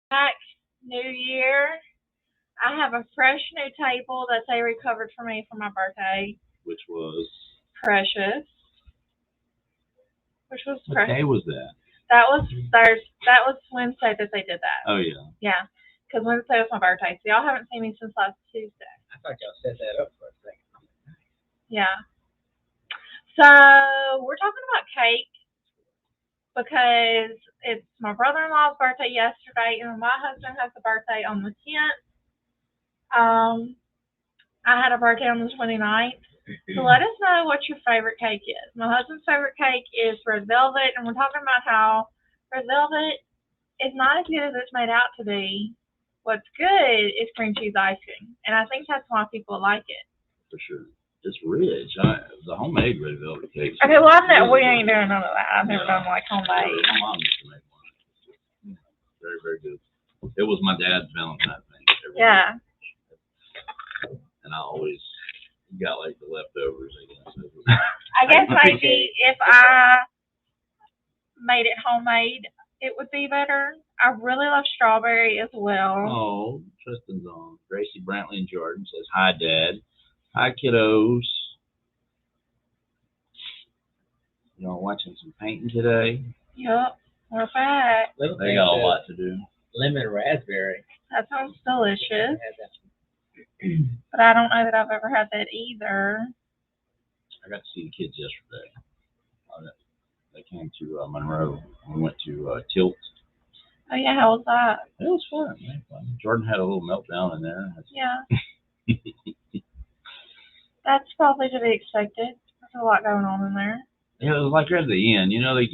Back, New Year. I have a fresh new table that they recovered for me for my birthday. Which was? Precious. Which was What precious. day was that? That was Thursday. That was Wednesday that they did that. Oh, yeah. Yeah, because Wednesday was my birthday. So y'all haven't seen me since last Tuesday. I thought y'all set that up for a second. Yeah. So we're talking about cake because it's my brother-in-law's birthday yesterday, and my husband has a birthday on the 10th. I had a birthday on the 29th. So let us know what your favorite cake is. My husband's favorite cake is red velvet, and we're talking about how red velvet is not as good as it's made out to be. What's good is cream cheese icing, and I think that's why people like it. For sure. It's rich. The homemade red velvet cake. Okay, well, we ain't doing none of that. I've never done like homemade. My mom used to make one. Very, very good. It was my dad's Valentine thing. Yeah. Year. And I always got like the leftovers, I guess. I guess maybe if I made it homemade, it would be better. I really love strawberry as well. Oh, Tristan's on. Gracie Brantley and Jordan says, "Hi, Dad. Hi, kiddos. Y'all watching some painting today?" Yep, we're back. They got a lot to do. Lemon raspberry. That sounds delicious. But I don't know that I've ever had that either. I got to see the kids yesterday. They came to Monroe. We went to Tilt. Oh, yeah, how was that? It was fun. Man. Jordan had a little meltdown in there. Yeah. That's probably to be expected. There's a lot going on in there. Yeah, it was like right at the end. You know, they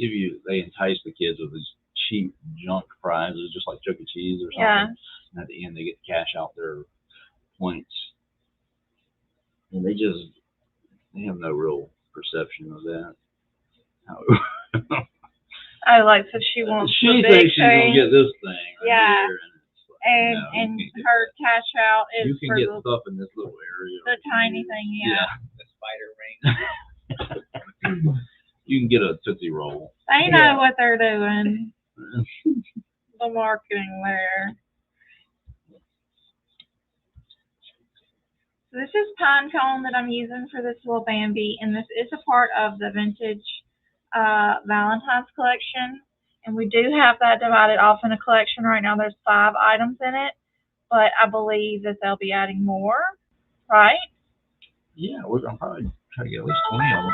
entice the kids with these cheap junk prizes, just like Chuck E. Cheese or something. Yeah. And at the end, they get to cash out their points. And they have no real perception of that. Oh, like, so she wants she the big thinks she's thing. gonna get this thing right yeah. here, and it's like, and her cash out is you can for get stuff in this little area. The tiny thing, yeah. The spider ring. You can get a Tootsie Roll. They know what they're doing. The marketing there. So this is pine cone that I'm using for this little Bambi, and this is a part of the vintage Valentine's collection. And we do have that divided off in a collection right now. There's 5 items in it, but I believe that they'll be adding more, right? Yeah, we're going to probably try to get at least 20 of them.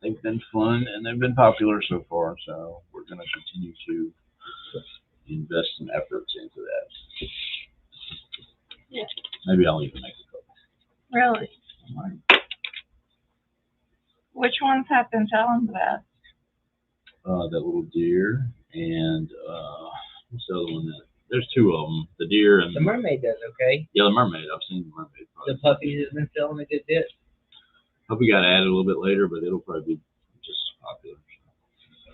They've been fun, and they've been popular so far, so we're going to continue to invest some efforts into that. Yeah. Maybe I'll even make a couple. Really? Which ones have been selling the best? That little deer and what's the other one? There's 2 of them. The deer and the mermaid does okay. Yeah, the mermaid. I've seen the mermaid. The puppy has been selling a good bit. Puppy got added a little bit later, but it'll probably be just popular.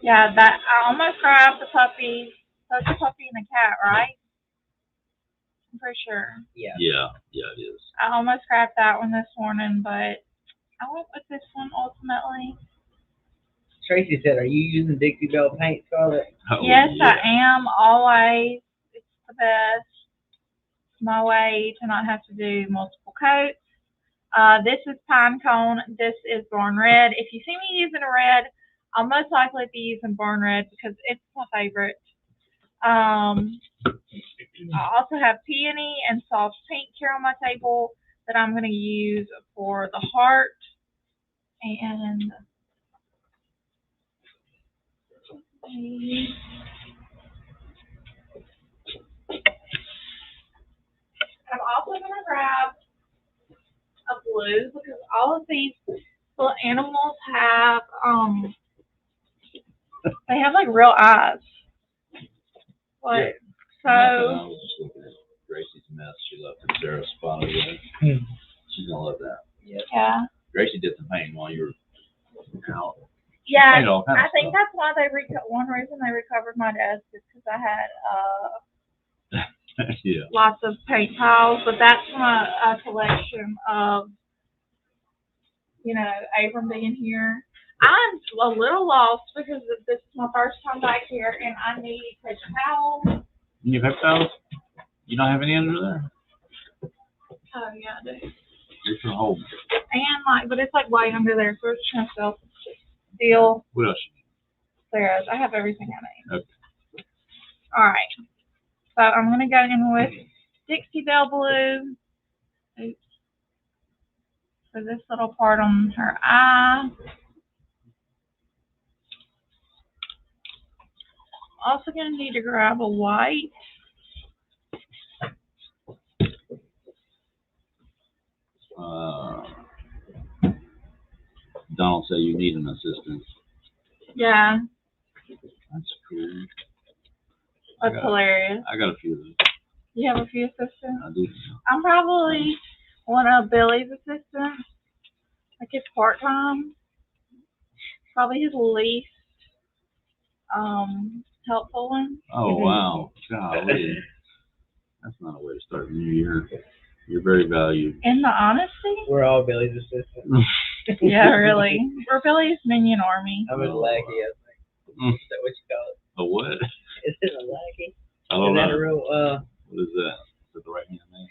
Yeah, that I almost grabbed the puppy. That's a puppy and a cat, right? I'm pretty sure. Yeah. Yeah, it is. I almost grabbed that one this morning, but I went with this one ultimately. Tracy said, "Are you using Dixie Belle paint, Scarlett?" Oh, yes, yeah. I am. Always. It's the best. It's my way to not have to do multiple coats. This is pine cone. This is Born Red. If you see me using a red, I'll most likely be using Born Red because it's my favorite. I also have peony and soft pink here on my table that I'm going to use for the heart. And I'm also going to grab a blue because all of these little animals have they have like real eyes. Like, so I was just looking at Gracie's mess. She left the Sarah spot over there. She's gonna love that. Yeah. Gracie did the painting while you were out. Yeah, I think that's why one reason they recovered my desk is because I had yeah. lots of paint piles, but that's my collection of, Abram being here. I'm a little lost because this is my first time back here and I need paper towels. You need paper towels? You don't have any under there? Oh, yeah, I do. It's a hole. And, but it's like way under there, so it's trying to sell steel. What else you There is. I have everything I need. Okay. Alright. So I'm going to go in with Dixie Belle Blue. Oops. For this little part on her eye. Also going to need to grab a white. Donald said you need an assistant. Yeah. That's cool. That's hilarious. I got a few of those. You have a few assistants? I do. I'm probably one of Billy's assistants. Like his part-time. Probably his least helpful one. Oh, wow. Golly. That's not a way to start the new year. You're very valued. In the honesty? We're all Billy's assistants. Yeah, really. We're Billy's minion army. I'm his lackey, I think. Is that what you call it? A what? Is it a lackey? I don't Is know. that a real, What is that? Is it the right hand man?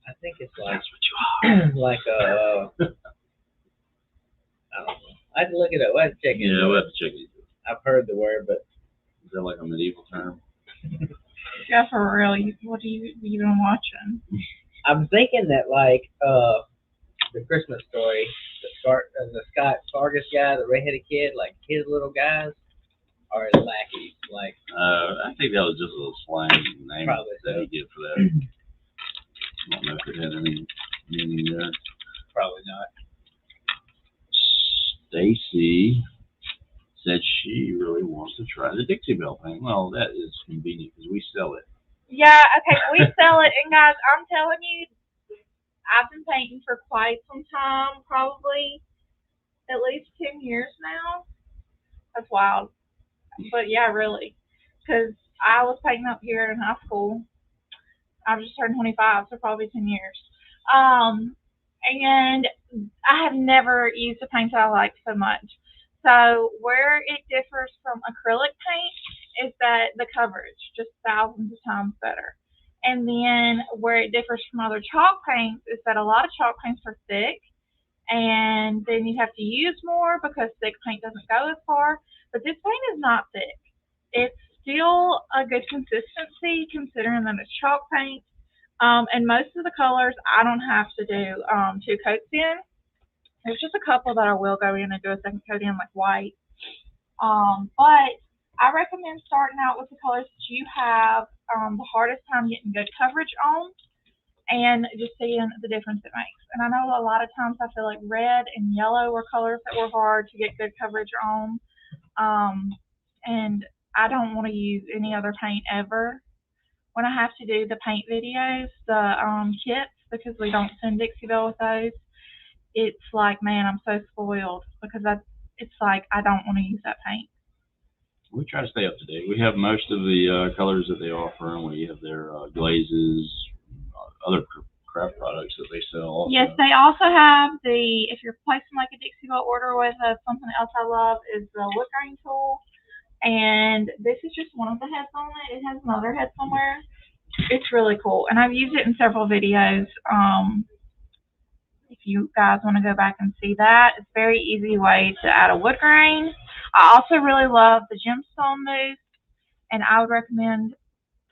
I think it's That's like, what you are. like I don't know. I have to look it up. I have to check it. Yeah, we'll have to check it. I've heard the word, but Is that like a medieval term? Yeah, for real. What are you even watching? I'm thinking that like the Christmas Story, the Scott Fargus guy, the redheaded kid, like his little guys are his lackeys. Like I think that was just a little slang name Probably that so. he did for that. I don't know if it had any meaning there. probably not. Stacy said she really wants to try the Dixie Belle paint. Well, that is convenient because we sell it. Yeah, okay, we sell it, and guys, I'm telling you, I've been painting for quite some time, probably at least 10 years now. That's wild. But yeah, really, because I was painting up here in high school. I just turned 25, so probably 10 years. And I have never used a paint that I like so much. So where it differs from acrylic paint is that the coverage, just thousands of times better. And then where it differs from other chalk paints is that a lot of chalk paints are thick, and then you have to use more because thick paint doesn't go as far. But this paint is not thick. It's still a good consistency considering that it's chalk paint. And most of the colors I don't have to do two coats in. There's just a couple that I will go in and do a second coat in, like white. But I recommend starting out with the colors that you have the hardest time getting good coverage on, and just seeing the difference it makes. And I know a lot of times I feel like red and yellow were colors that were hard to get good coverage on. And I don't want to use any other paint ever when I have to do the paint videos, the kits, because we don't send Dixie Belle with those. It's like, man, I'm so spoiled because it's like I don't want to use that paint. We try to stay up to date. We have most of the colors that they offer, and we have their glazes, other craft products that they sell also. Yes, they also have if you're placing like a Dixie Belle order with something else I love is the wood grain tool. And this is just one of the heads on it. It has another head somewhere. It's really cool. And I've used it in several videos. If you guys want to go back and see that, it's a very easy way to add a wood grain. I also really love the gemstone mousse, and I would recommend,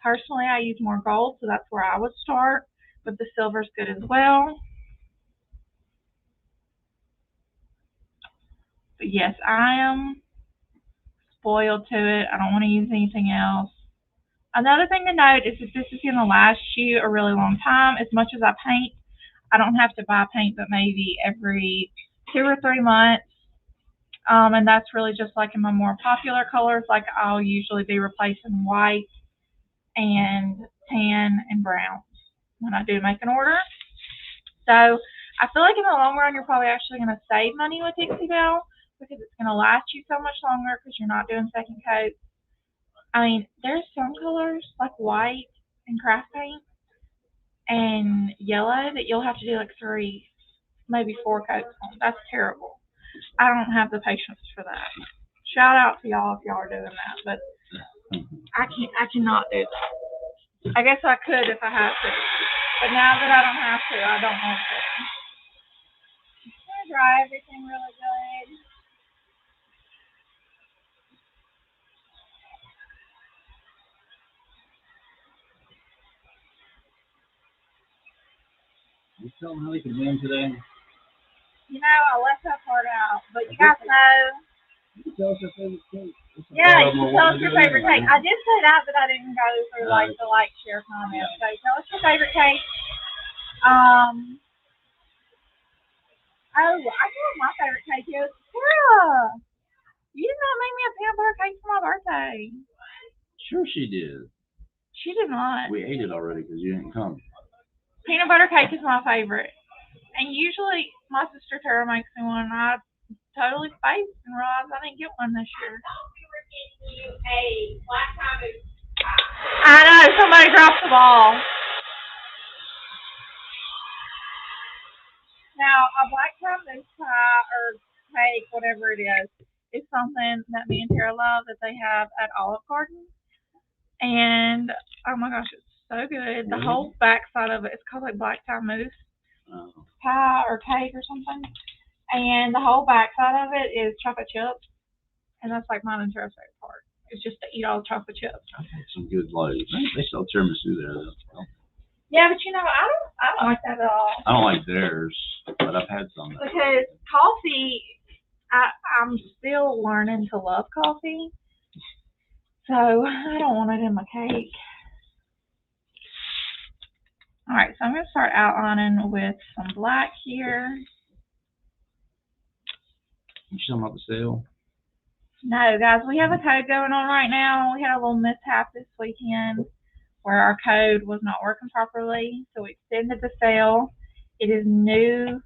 personally, I use more gold, so that's where I would start, but the silver's good as well. But yes, I am spoiled to it. I don't want to use anything else. Another thing to note is that this is going to last you a really long time. As much as I paint, I don't have to buy paint but maybe every 2 or 3 months. And that's really just like in my more popular colors, like I'll usually be replacing white and tan and brown when I do make an order. So I feel like in the long run, you're probably actually going to save money with Dixie Belle because it's going to last you so much longer because you're not doing second coats. I mean, there's some colors like white and craft paint and yellow that you'll have to do like 3, maybe 4 coats on. That's terrible. I don't have the patience for that. Shout out to y'all if y'all are doing that, but I cannot do that. I guess I could if I had to, but now that I don't have to, I don't want to. I'm gonna dry everything really good. You tell them how they can win today. You know, I left that part out, but you guys know. You tell us your favorite cake. Yeah, you can tell us your favorite cake. I did say that, but I didn't go through like the like, share, comment. So tell us your favorite cake. Oh, I know what my favorite cake is. Sarah, you did not make me a peanut butter cake for my birthday. Sure she did. She did not. We ate it already because you didn't come. Peanut butter cake is my favorite. And usually my sister Tara makes me one, and I totally spaced and realized I didn't get one this year. I know, somebody dropped the ball. Now, a black tie moose pie or cake, whatever it is something that me and Tara love that they have at Olive Garden. And, oh my gosh, it's so good. The whole backside of it is called like black tie moose pie or cake or something. And the whole backside of it is chocolate chips. And that's like mine and Tara's favorite part. It's just to eat all the chocolate chips. I've had some good, like, they sell tiramisu there, though. Yeah, but you know, I don't like that at all. I don't like theirs, but I've had some. Because coffee, I'm still learning to love coffee. So I don't want it in my cake. Alright, so I'm going to start outlining with some black here. You talking about the sale? No, guys, we have a code going on right now. We had a little mishap this weekend where our code was not working properly, so we extended the sale. It is NYE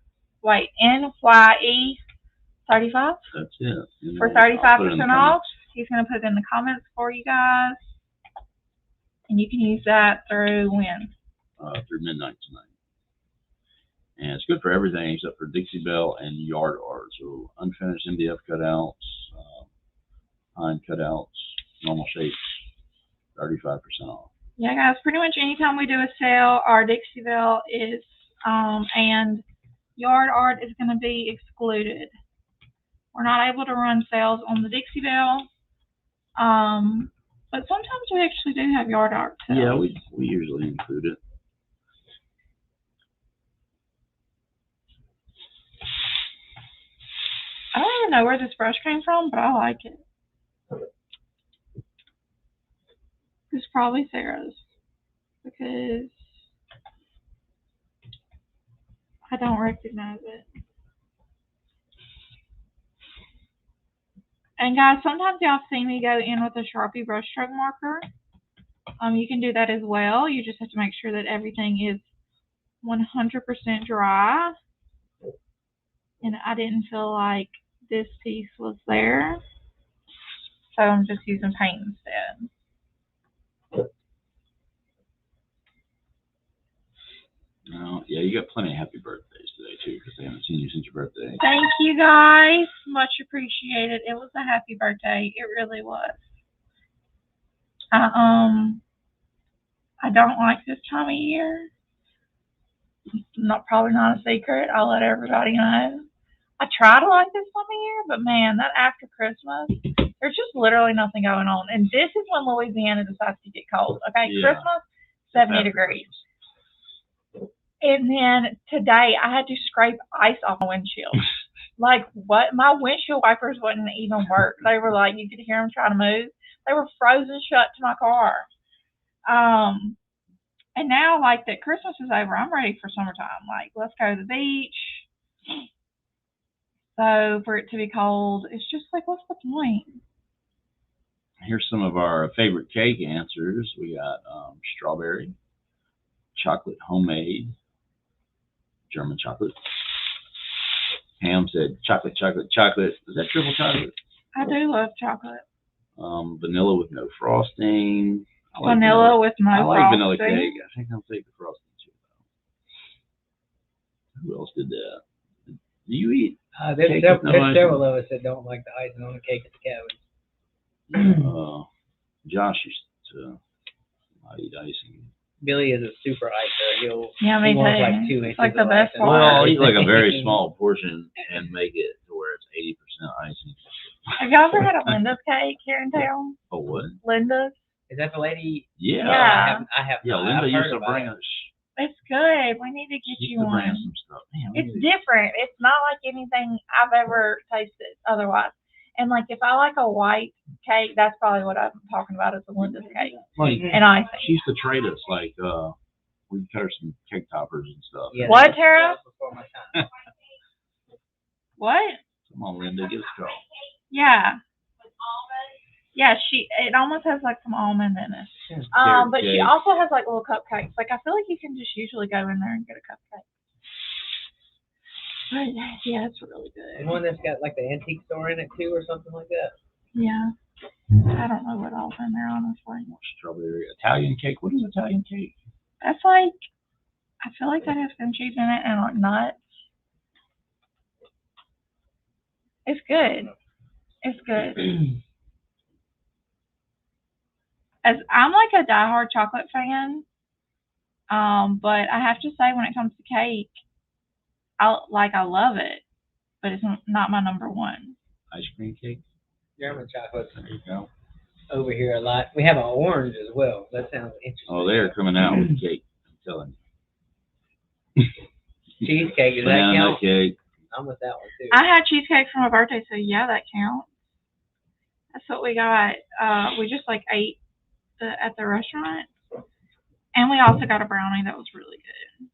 35. That's it. For 35% off. He's going to put it in the comments for you guys. And you can use that through when? Through midnight tonight. And it's good for everything except for Dixie Belle and yard art. So unfinished MDF cutouts, pine cutouts, normal shapes, 35% off. Yeah, guys, pretty much anytime we do a sale, our Dixie Belle is, and yard art is going to be excluded. We're not able to run sales on the Dixie Belle, but sometimes we actually do have yard art sales. Yeah, we usually include it. I don't even know where this brush came from, but I like it. It's probably Sarah's, because I don't recognize it. And guys, sometimes y'all see me go in with a Sharpie brush stroke marker. You can do that as well. You just have to make sure that everything is 100% dry. And I didn't feel like this piece was there, so I'm just using paint instead. Yeah, you got plenty of happy birthdays today too, because they haven't seen you since your birthday. Thank you guys, much appreciated. It was a happy birthday. It really was. I don't like this time of year. Probably not a secret. I'll let everybody know. I try to like this time of year, but man, that after Christmas, there's just literally nothing going on. And this is when Louisiana decides to get cold. Okay, yeah. Christmas, 70 degrees. And then today, I had to scrape ice off my windshield. Like, what? My windshield wipers wouldn't even work. They were like, you could hear them trying to move. They were frozen shut to my car. And now, like, that Christmas is over, I'm ready for summertime. Like, let's go to the beach. So, for it to be cold, it's just like, what's the point? Here's some of our favorite cake answers. We got strawberry, chocolate homemade, German chocolate. Ham said chocolate, chocolate, chocolate. Is that triple chocolate? I do love chocolate. Vanilla with no frosting. Vanilla with no frosting. I like vanilla cake. I think I'll take the frosting too, though. Who else did that? Do you eat There's cake with no icing? several of us that don't like the icing on the cake at the cabin. Josh used to not eat icing. Billy is a super icer. Yeah, me He wants too. like 2 inches. It's like the of best icing. part. Well, I'll eat like a very small portion and make it to where it's 80% icing. Have y'all ever had a Linda's cake here in town? Oh, what? Linda's? Is that the lady? Yeah. Yeah. I have. Yeah, Linda used to bring us. It's good. We need to get She you used to bring us one. some stuff. Man, It's different. It's not like anything I've ever tasted otherwise. And like if I like a white cake, that's probably what I'm talking about is the Linda's cake. Like, And icing. she used to trade us like we'd cut her some cake toppers and stuff. Yeah, What, Tara? Before my time. What? Come on, Linda, get us go. Yeah. Yeah, it almost has like some almond in it. But she also has like little cupcakes. Like I feel like you can just usually go in there and get a cupcake. But yeah, it's really good. The one that's got like the antique store in it too, or something like that. Yeah. I don't know what else in there honestly. Strawberry Italian cake. What is Italian cake? That's like I feel like that has some cheese in it and like nuts. It's good. It's good. As I'm like a diehard chocolate fan, but I have to say when it comes to cake, I love it, but it's not my number one. Ice cream cake. German chocolate. There you go. Over here a lot. We have an orange as well. That sounds interesting. Oh, they're coming out with cake. I'm telling you. Cheesecake, does that Banana count? cake. I'm with that one too. I had cheesecake for my birthday, so yeah, that counts. That's what we got. We just like ate at the restaurant, and we also got a brownie that was really good.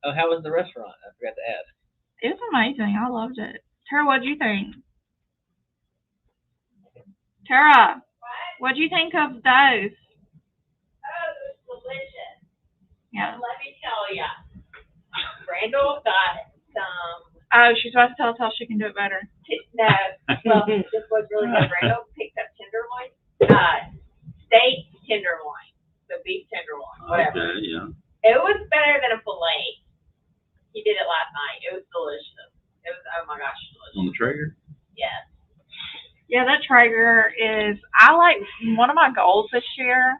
Oh, how was the restaurant? I forgot to ask. It was amazing. I loved it. Tara, what'd you think? Tara, what'd you think of those? Oh, it was delicious. Yeah. Let me tell ya, Randall got some. Oh, she's about to tell us how she can do it better. No, well, this was really good. Randall picked up tenderloin, steak tenderloin, so beef tenderloin, whatever. Okay, yeah. It was better than a fillet. He did it last night. It was delicious. It was, oh my gosh, delicious. On the Traeger? Yes. Yeah, that Traeger is, one of my goals this year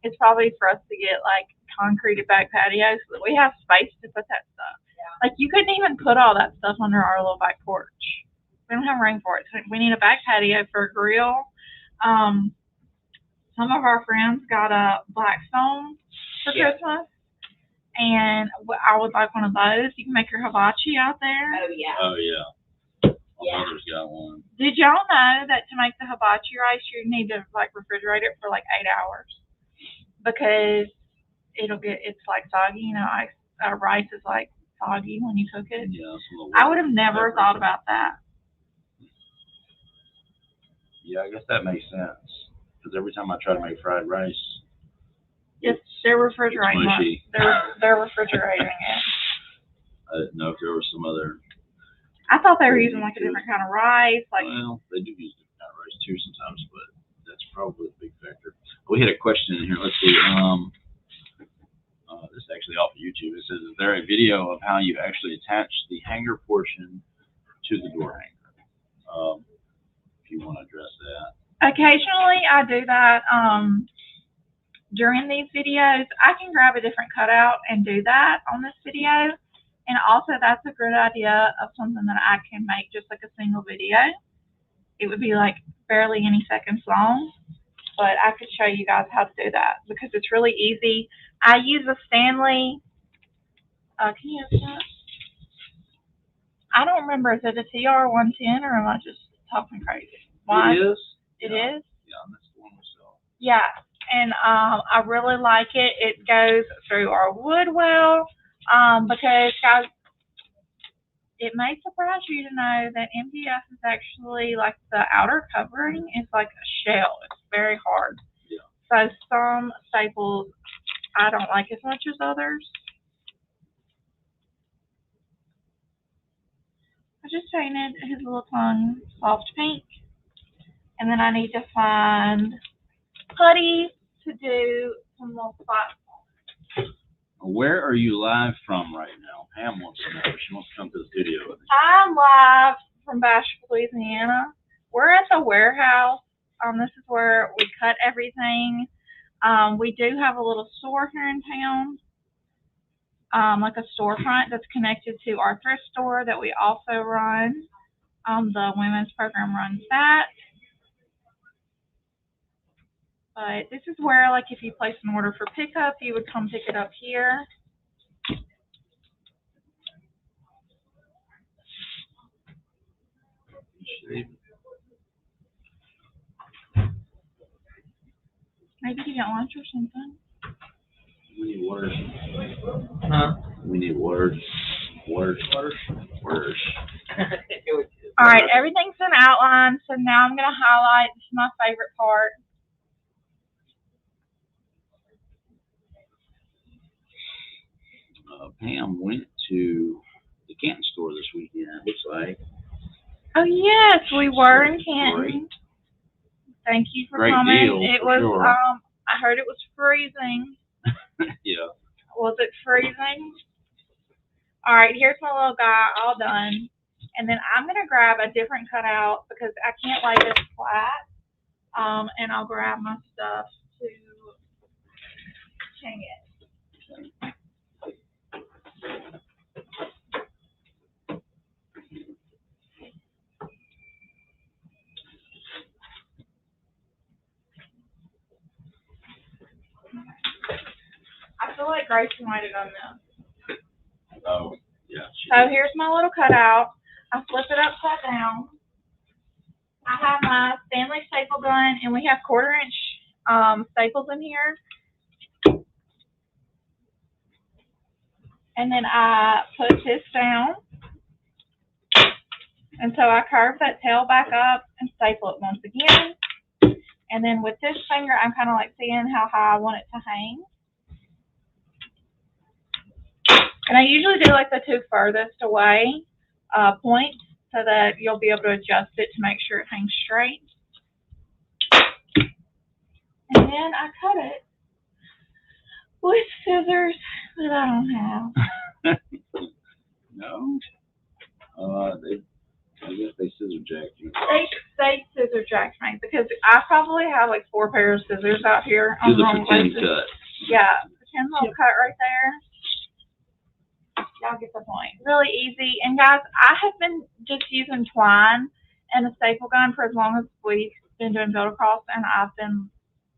is probably for us to get like concreted back patios so that we have space to put that stuff. Yeah. Like you couldn't even put all that stuff under our little back porch. We don't have room for it. So we need a back patio for a grill. Some of our friends got a Blackstone for Christmas. And I would like one of those. You can make your hibachi out there. Oh yeah. Oh, yeah. My brother's got one. Did y'all know that to make the hibachi rice, you need to like refrigerate it for like 8 hours because it's like soggy. You know, rice is like soggy when you cook it. Yeah. I would have never thought about that. Yeah, I guess that makes sense. Because every time I try to make fried rice, They're refrigerating it. They're refrigerating it. I didn't know if there was some other. I thought they were using like a different kind of rice. Well, they do use different kind of rice too sometimes, but that's probably a big factor. We had a question in here. Let's see. This is actually off of YouTube. It says, is there a video of how you actually attach the hanger portion to the door hanger? If you want to address that. Occasionally I do that during these videos. I can grab a different cutout and do that on this video. And also that's a good idea of something that I can make just like a single video. It would be like barely any seconds long, but I could show you guys how to do that because it's really easy. I use a Stanley, can you open that? I don't remember, is it a TR110 or am I just talking crazy? Why? It is. It yeah. is? Yeah, that's the one we sell. Yeah, and I really like it. It goes through our wood well because, guys, it may surprise you to know that MDF is actually like the outer covering is like a shell. It's very hard. Yeah. So some staples I don't like as much as others. I just painted his little tongue soft pink. And then I need to find putty to do some little spots. Where are you live from right now? Pam wants to know. She wants to come to the studio with me. I'm live from Bashford, Louisiana. We're at the warehouse. This is where we cut everything. We do have a little store here in town, like a storefront that's connected to our thrift store that we also run. The women's program runs that. But this is where, like, if you place an order for pickup, you would come pick it up here. Maybe you get lunch or something. We need words. Huh? We need words. Words. All right, everything's in outline, so now I'm going to highlight. This is my favorite part. Pam went to the Canton store this weekend, looks like. Oh, yes, we were in Canton. Great. Thank you for Great coming. deal, It for was, sure. I heard it was freezing. Yeah. Was it freezing? All right, here's my little guy all done. And then I'm going to grab a different cutout because I can't lay this flat. And I'll grab my stuff to hang it. I feel like Gracie might have done this. Oh, yeah. So here's my little cutout. I flip it upside down. I have my Stanley staple gun, and we have 1/4-inch staples in here. And then I put this down. And so I curve that tail back up and staple it once again. And then with this finger, I'm kind of like seeing how high I want it to hang. And I usually do like the two furthest away points so that you'll be able to adjust it to make sure it hangs straight. And then I cut it with scissors that I don't have. No? I guess they scissor jacked you. They scissor jacked me because I probably have like 4 pairs of scissors out here. Do the pretend cut. Yeah, pretend little cut right there. Y'all get the point. Really easy. And guys, I have been just using twine and a staple gun for as long as we've been doing build across, and I've been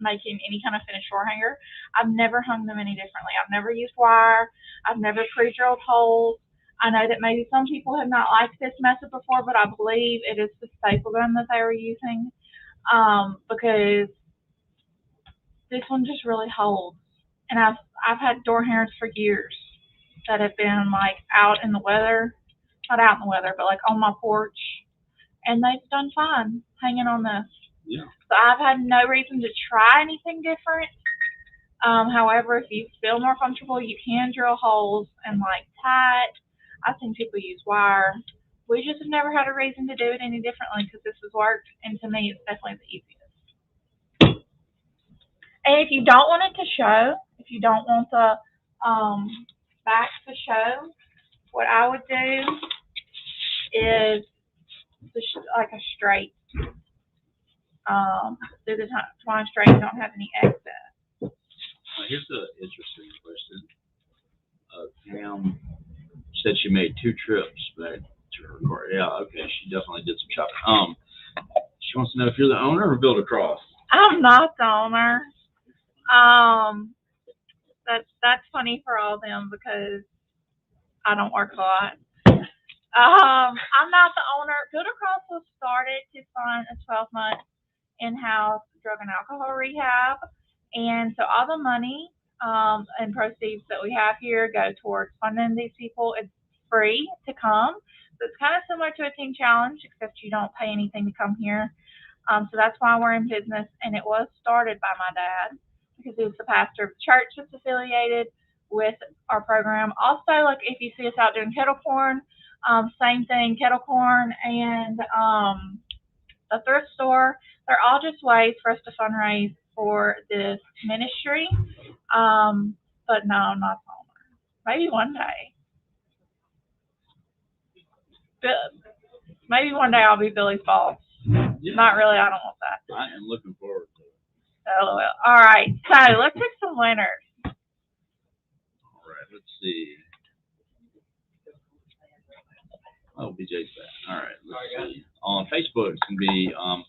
making any kind of finished door hanger. I've never hung them any differently. I've never used wire. I've never pre-drilled holes. I know that maybe some people have not liked this method before, but I believe it is the staple gun that they were using because this one just really holds. And I've had door hangers for years that have been like out in the weather, not out in the weather, but like on my porch, and they've done fine hanging on this. Yeah. So I've had no reason to try anything different. However, if you feel more comfortable, you can drill holes and like tie it. I've seen people use wire. We just have never had a reason to do it any differently because this has worked, and to me, it's definitely the easiest. And if you don't want it to show, if you don't want the back to show, what I would do is just like a straight, do the twine straight, you don't have any excess. Here's an interesting question. Pam said she made 2 trips back to her car. Yeah, okay, she definitely did some shopping. She wants to know if you're the owner or build across. I'm not the owner. That's funny for all of them because I don't work a lot. I'm not the owner. Build across was started to fund a 12-month in-house drug and alcohol rehab, and so all the money and proceeds that we have here go towards funding these people. It's free to come. So it's kind of similar to a teen challenge, except you don't pay anything to come here. So that's why we're in business, and it was started by my dad because he was the pastor of the church that's affiliated with our program. Also, like if you see us out doing kettle corn, same thing, kettle corn and a thrift store, they're all just ways for us to fundraise for this ministry. But no, I'm not the owner. Maybe one day. Maybe one day I'll be Billy's boss. Yeah, Not really. I don't want that. I am looking forward to it. LOL. All right. So let's pick some winners. All right, let's see. Oh, BJ's back. All right, let's see. On Facebook, it's going to be, I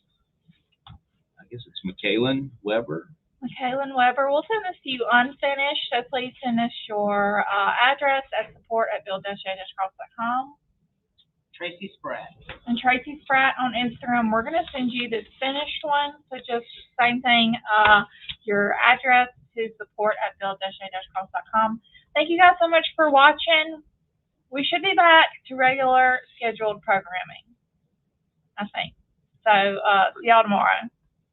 guess it's McKaylin Weber. McKaylin Weber. We'll send this to you unfinished, so please send us your address at support@build-a-cross.com. Tracy Spratt. And Tracy Spratt on Instagram. We're going to send you the finished one, so just same thing, your address to support@build-a-cross.com. Thank you guys so much for watching. We should be back to regular scheduled programming, I think. So, see y'all tomorrow.